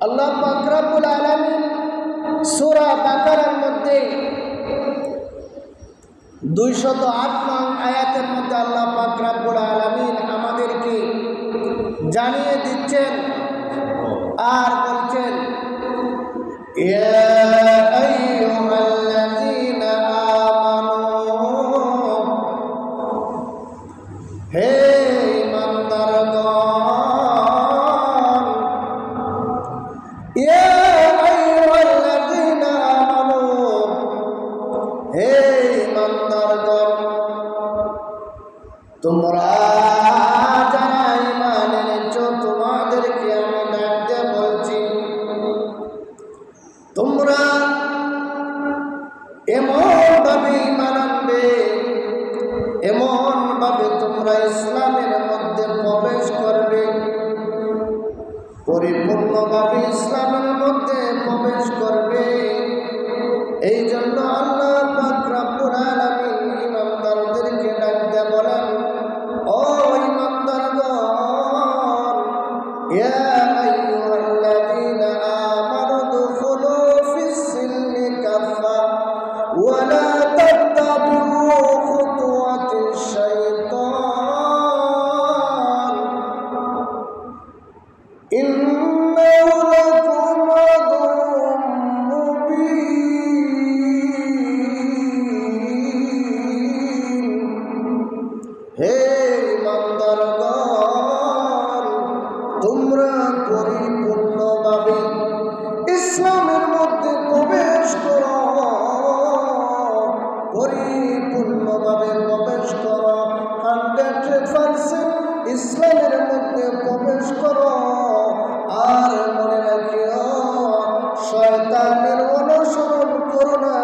আল্লাহ পাক রব্বুল আলামিন সূরা বাকারার মধ্যে 208 নং আয়াতের মধ্যে আল্লাহ পাক রব্বুল আলামিন আমাদেরকে জানিয়ে দিচ্ছেন আর বলছেন, ইয়া আইয়ুহাল্লাযীনা আমানু, হে ঈমানদারগণ, ইয়া আইয়ুহাল্লাযীনা আমানু, হে ঈমানদারগণ, তোমরা যারা ঈমান এনেছো তোমাদেরকে আমি ডাকতে বলছি, তোমরা এমনভাবে ঈমান আনবে, এমনভাবে তোমরা ইসলামের মধ্যে প্রবেশ করবে, পরিপূর্ণভাবে ইসলামের মধ্যে প্রবেশ করবে। এই জন্য আল্লাহ পাক রব্বুল আলামিন ঈমানদারদেরকে ডাকতে বলেন, ও ঈমানদারগণ, ইয়া আইয়ুহাল্লাযীনা আমানু দুখুলু ফিস-সিলমি কাফা ওয়া লা তাত্তাবিউ খুতুওয়াতিশ শাইতান ইন্নাহু লাকুম আদুউম মুবিন। হে ঈমানদারগণ, তোমরা পরিপূর্ণভাবে ইসলামের মধ্যে প্রবেশ করো, পরিপূর্ণভাবে প্রবেশ করো, 100% ইসলামের মধ্যে প্রবেশ করো। আর মনে রাখিও, শয়তানের অনুসরণ করো না,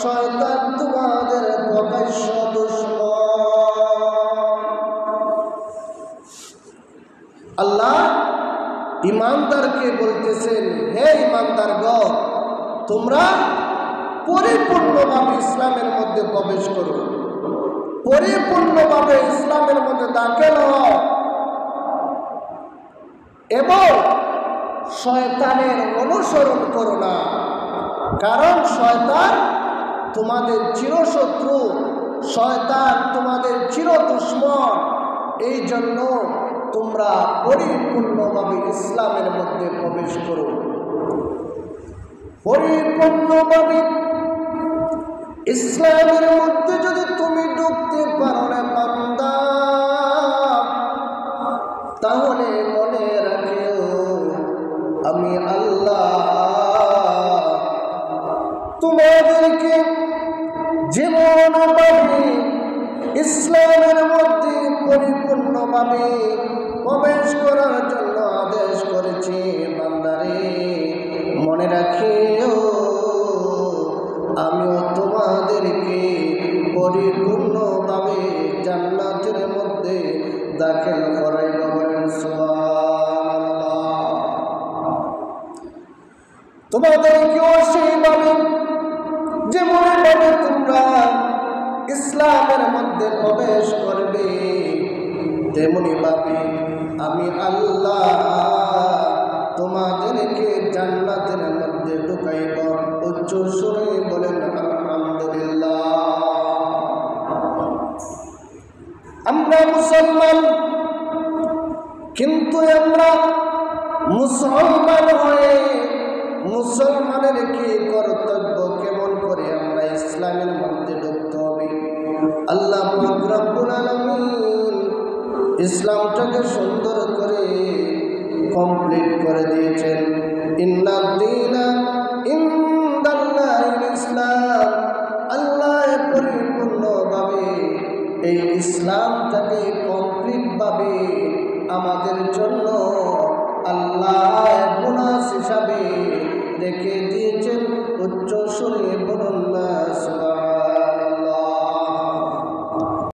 শয়তান তোমাদের প্রকাশ্য দুশমন। আল্লাহ ঈমানদারকে বলতেছেন, হে ঈমানদারগণ, তোমরা পরিপূর্ণভাবে ইসলামের মধ্যে প্রবেশ করো, পরিপূর্ণভাবে ইসলামের মধ্যে দাখিল হও এবং শয়তানের অনুসরণ করো না, কারণ শয়তান তোমাদের চিরশত্রু, শয়তান তোমাদের চির দুশমন। এই জন্য তোমরা পরিপূর্ণভাবে ইসলামের মধ্যে প্রবেশ করো। পরিপূর্ণভাবে ইসলামের মধ্যে যদি তুমি ঢুকতে পারো না বান্দা, তাহলে মনে রাখিও আমি আল্লাহ তোমাদেরকে যেমনভাবে ইসলামের মধ্যে পরিপূর্ণভাবে প্রবেশ করার জন্য আদেশ করেছি, বান্দারে মনে রাখিও আমিও তোমাদেরকে পরিপূর্ণভাবে জান্নাতের মধ্যে দাখিল করাইব। বলেন সুবহানাল্লাহ। তোমাদেরকেও সেইভাবে যেমনভাবে তোমরা ইসলামের মধ্যে প্রবেশ করবে, তেমনিভাবে আমি আল্লাহ তোমাদেরকে জান্নাতের মধ্যে ঢুকাইব। উচ্চ সুরে বলেন আলহামদুলিল্লাহ। আমরা মুসলমান, কিন্তু আমরা মুসলমান হয়ে মুসলমানের কি কর্তব্য, কেমন করে আমরা ইসলামের মধ্যে ঢুকতে হবে। আল্লাহ পাক রব্বুল আলামিন ইসলামটাকে সুন্দর করে কমপ্লিট করে দিয়েছেন। ইন্নাদ দীনা ইনদাল্লাহিল ইসলাম। আল্লাহ পরিপূর্ণভাবে এই ইসলামটাকে কমপ্লিটভাবে আমাদের জন্য আল্লাহ বোনাস হিসাবে রেখে